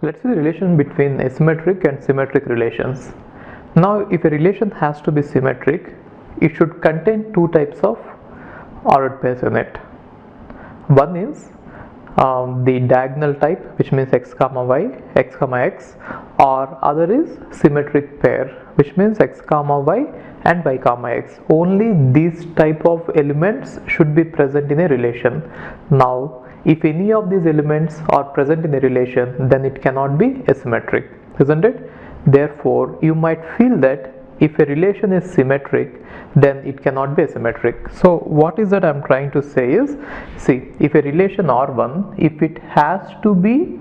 Let's see the relation between asymmetric and symmetric relations. Now, if a relation has to be symmetric, it should contain two types of ordered pairs in it. One is the diagonal type, which means x comma y, x comma x, or other is symmetric pair, which means x comma y and y comma x. Only these type of elements should be present in a relation. Now, if any of these elements are present in a relation, then it cannot be asymmetric, isn't it? Therefore, you might feel that if a relation is symmetric, then it cannot be asymmetric. So what is that I'm trying to say is, see, if a relation R1, if it has to be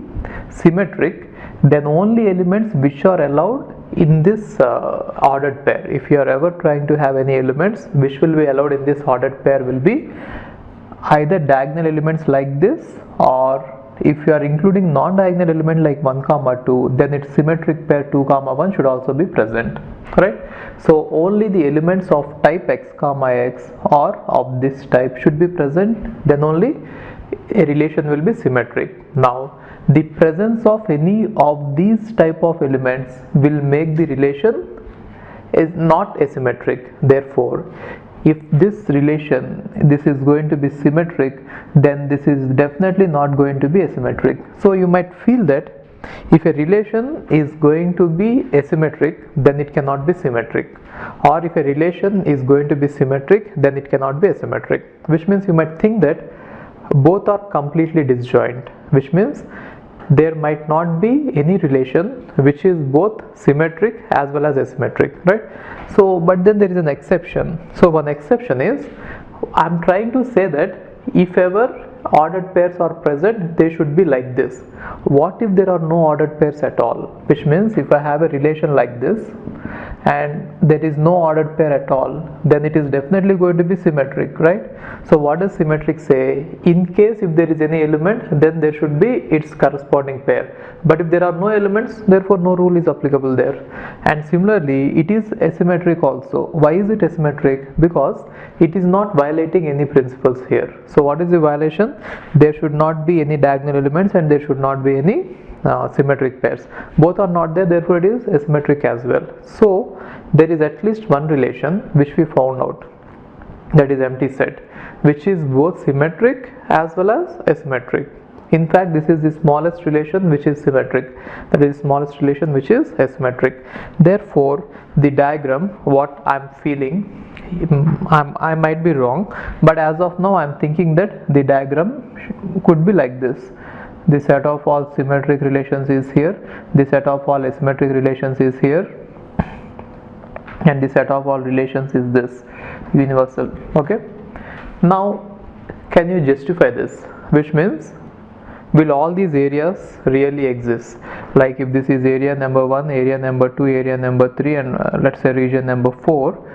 symmetric, then only elements which are allowed in this ordered pair, if you are ever trying to have any elements which will be allowed in this ordered pair, will be either diagonal elements like this, or if you are including non-diagonal element like 1 comma 2, then its symmetric pair 2 comma 1 should also be present, right? So only the elements of type x comma x or of this type should be present, then only a relation will be symmetric. Now, the presence of any of these type of elements will make the relation is not asymmetric. Therefore, if this relation, this is going to be symmetric, then this is definitely not going to be asymmetric. So you might feel that if a relation is going to be asymmetric, then it cannot be symmetric, or if a relation is going to be symmetric, then it cannot be asymmetric, which means you might think that both are completely disjoint, which means there might not be any relation which is both symmetric as well as asymmetric, right? So, but then there is an exception. So one exception is, I'm trying to say that if ever ordered pairs are present, they should be like this. What if there are no ordered pairs at all? Which means if I have a relation like this and there is no ordered pair at all, then it is definitely going to be symmetric, right? So what does symmetric say? In case if there is any element, then there should be its corresponding pair. But if there are no elements, therefore no rule is applicable there. And similarly, it is asymmetric also. Why is it asymmetric? Because it is not violating any principles here. So what is the violation? There should not be any diagonal elements and there should not be any symmetric pairs. Both are not there, therefore it is asymmetric as well. So there is at least one relation which we found out, that is empty set, which is both symmetric as well as asymmetric. In fact, this is the smallest relation which is symmetric, that is smallest relation which is asymmetric. Therefore the diagram, what I'm feeling, I might be wrong, but as of now I'm thinking that the diagram could be like this. The set of all symmetric relations is here, the set of all asymmetric relations is here, and the set of all relations is this, universal. Okay, now can you justify this? Which means, will all these areas really exist? Like if this is area number 1, area number 2, area number 3, and let's say region number 4,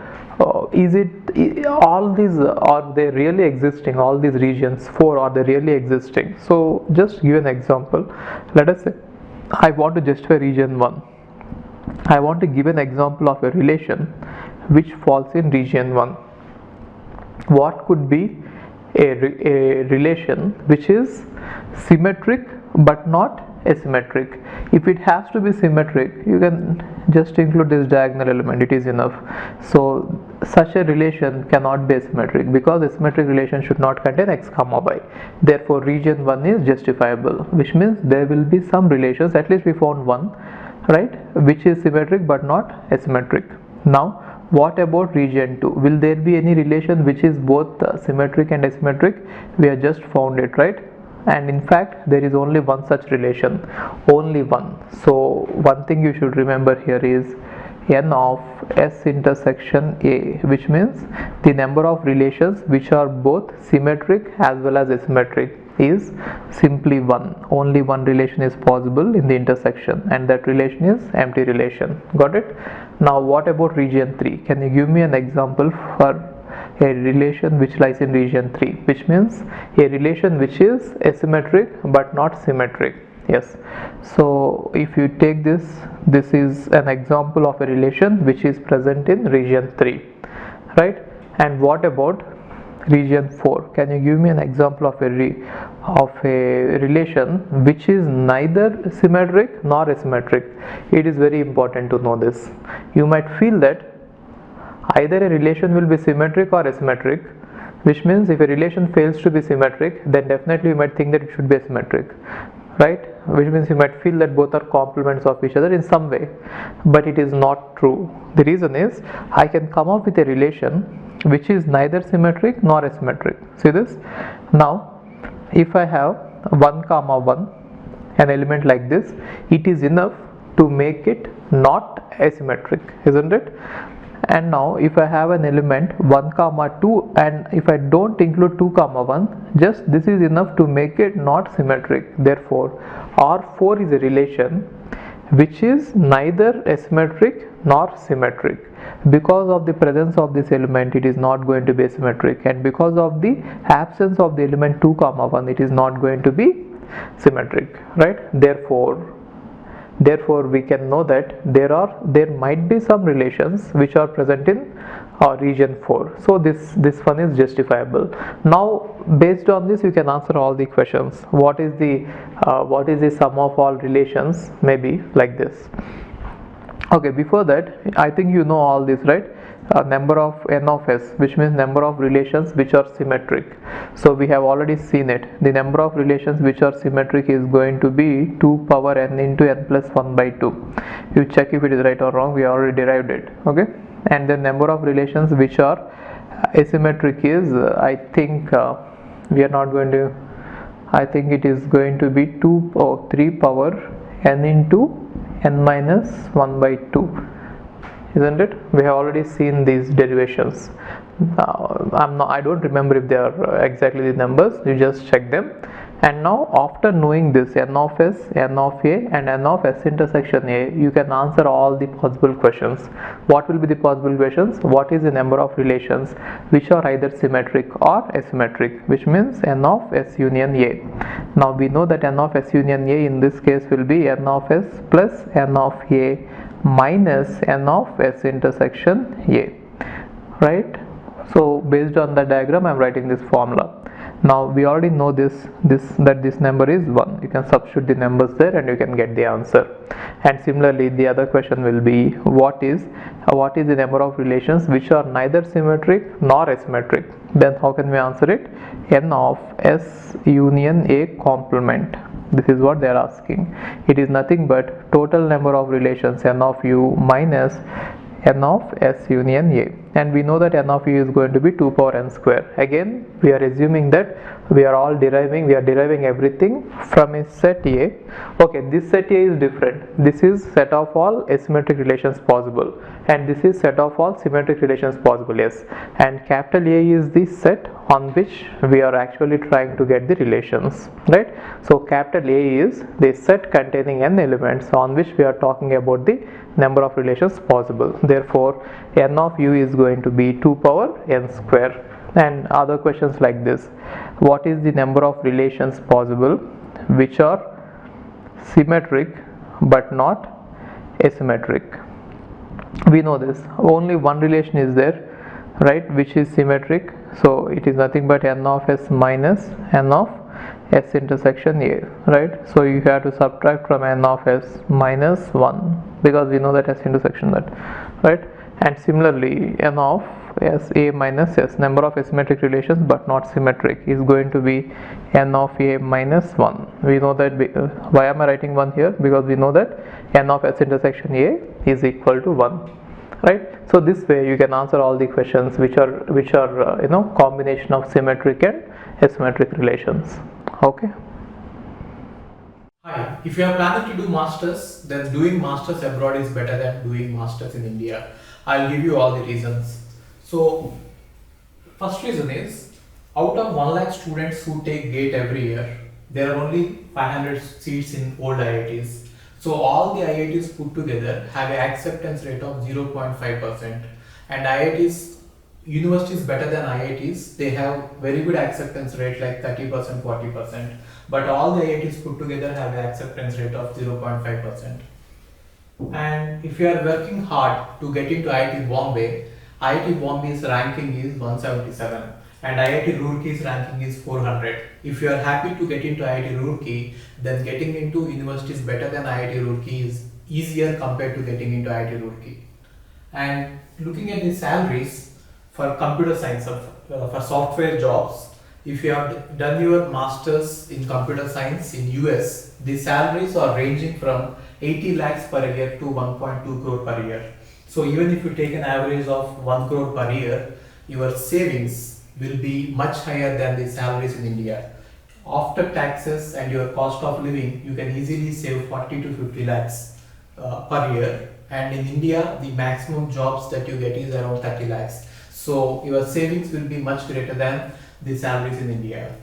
is it all these, are they really existing? All these regions 4, are they really existing? So just give an example. Let us say I want to justify region 1. I want to give an example of a relation which falls in region 1. What could be a relation which is symmetric but not asymmetric? If it has to be symmetric, you can just include this diagonal element, it is enough. So such a relation cannot be asymmetric, because asymmetric relation should not contain x comma y. Therefore region 1 is justifiable, which means there will be some relations, at least we found one, right, which is symmetric but not asymmetric. Now what about region 2? Will there be any relation which is both symmetric and asymmetric? We have just found it, right? And in fact there is only one such relation, only one. So one thing you should remember here is n of S intersection A, which means the number of relations which are both symmetric as well as asymmetric is simply 1. Only one relation is possible in the intersection, and that relation is empty relation. Got it? Now what about region 3? Can you give me an example for a relation which lies in region 3, which means a relation which is asymmetric but not symmetric? Yes, so if you take this is an example of a relation which is present in region 3, right? And what about region 4. Can you give me an example of a relation which is neither symmetric nor asymmetric? It is very important to know this. You might feel that either a relation will be symmetric or asymmetric, which means if a relation fails to be symmetric, then definitely you might think that it should be asymmetric, right? Which means you might feel that both are complements of each other in some way, but it is not true. The reason is I can come up with a relation which is neither symmetric nor asymmetric. See this? Now if I have 1 comma 1, an element like this, it is enough to make it not asymmetric, isn't it? And now if I have an element 1 comma 2, and if I don't include 2 comma 1, just this is enough to make it not symmetric. Therefore R4 is a relation which is neither asymmetric nor symmetric. Because of the presence of this element, it is not going to be asymmetric, and because of the absence of the element 2 comma 1, it is not going to be symmetric, right? Therefore we can know that there might be some relations which are present in region 4. So this one is justifiable. Now based on this you can answer all the questions. What is the sum of all relations? Maybe like this. Okay, before that I think you know all this, right? Number of n of s, which means number of relations which are symmetric. So we have already seen it. The number of relations which are symmetric is going to be 2 power n into n plus 1 by 2. You check if it is right or wrong, we already derived it. Okay, and the number of relations which are asymmetric is I think we are not going to, I think it is going to be 2 or 3 power n into n minus 1 by 2, isn't it? We have already seen these derivations. I don't remember if they are exactly the numbers. You just check them. And now after knowing this n of s, n of a and n of s intersection a, you can answer all the possible questions. What will be the possible questions? What is the number of relations which are either symmetric or asymmetric, which means n of s union a. Now we know that n of s union a in this case will be n of s plus n of a minus n of s intersection a, right? So based on the diagram I am writing this formula. Now we already know that this number is 1. You can substitute the numbers there and you can get the answer. And similarly the other question will be what is the number of relations which are neither symmetric nor asymmetric? Then how can we answer it? N of s union a complement. This is what they are asking. It is nothing but total number of relations n of u minus n of s union a, and we know that n of u is going to be 2 power n square. Again we are assuming that we are deriving everything from a set A. Okay, this set A is different. This is set of all asymmetric relations possible, and this is set of all symmetric relations possible, yes. And capital A is the set on which we are actually trying to get the relations, right? So capital A is the set containing n elements on which we are talking about the number of relations possible. Therefore n of u is going to be 2 power n square. And other questions like this: what is the number of relations possible which are symmetric but not asymmetric? We know this, only one relation is there, right, which is symmetric. So it is nothing but n of s minus n of s intersection a, right? So you have to subtract from n of s minus 1 because we know that s intersection that, right? And similarly n of s a minus s, number of asymmetric relations but not symmetric, is going to be n of a minus 1. We know that why am I writing 1 here? Because we know that n of s intersection a is equal to 1, right? So this way you can answer all the questions which are combination of symmetric and asymmetric relations. Okay. Hi, if you are planning to do masters, then doing masters abroad is better than doing masters in India. I'll give you all the reasons. So, first reason is, out of 1 lakh students who take GATE every year, there are only 500 seats in old IITs. So all the IITs put together have an acceptance rate of 0.5%, and IITs, universities better than IITs, they have very good acceptance rate like 30%, 40%, but all the IITs put together have an acceptance rate of 0.5%. And if you are working hard to get into IIT Bombay's ranking is 177. and IIT Roorkee's ranking is 400. If you are happy to get into IIT Roorkee, then getting into universities better than IIT Roorkee is easier compared to getting into IIT Roorkee. And looking at the salaries for computer science, for software jobs, if you have done your masters in computer science in US, the salaries are ranging from 80 lakhs per year to 1.2 crore per year. So even if you take an average of 1 crore per year, your savings will be much higher than the salaries in India. After taxes and your cost of living, you can easily save 40 to 50 lakhs per year. And in India, the maximum jobs that you get is around 30 lakhs. So your savings will be much greater than the salaries in India.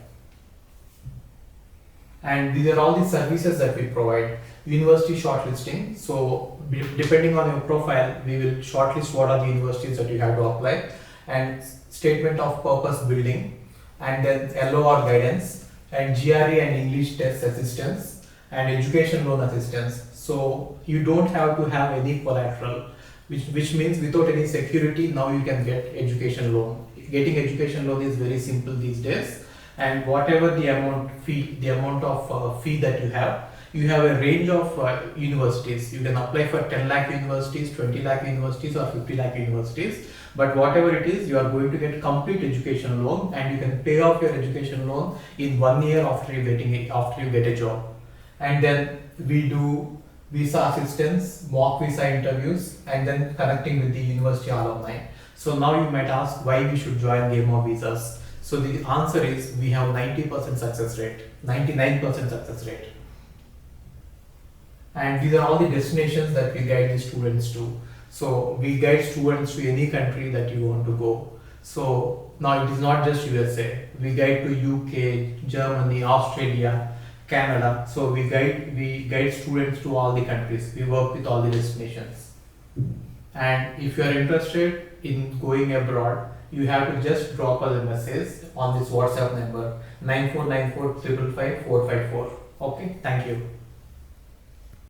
And these are all the services that we provide. University shortlisting. So depending on your profile, we will shortlist what are the universities that you have to apply, and statement of purpose building, and then LOR guidance, and GRE and English test assistance, and education loan assistance. So you don't have to have any collateral, which means without any security, now you can get education loan. Getting education loan is very simple these days, and whatever the amount of fee that you have a range of universities. You can apply for 10 lakh universities, 20 lakh universities, or 50 lakh universities. But whatever it is, you are going to get complete education loan, and you can pay off your education loan in 1 year after you get a job. And then we do visa assistance, mock visa interviews, and then connecting with the university alumni. So now you might ask why we should join Game of Visas. So the answer is we have 90% success rate, 99% success rate. And these are all the destinations that we guide the students to. So we guide students to any country that you want to go. So now it is not just USA. We guide to UK, Germany, Australia, Canada. So we guide students to all the countries. We work with all the destinations. And if you are interested in going abroad, you have to just drop us a message on this WhatsApp number 9494 555 454. Okay, thank you.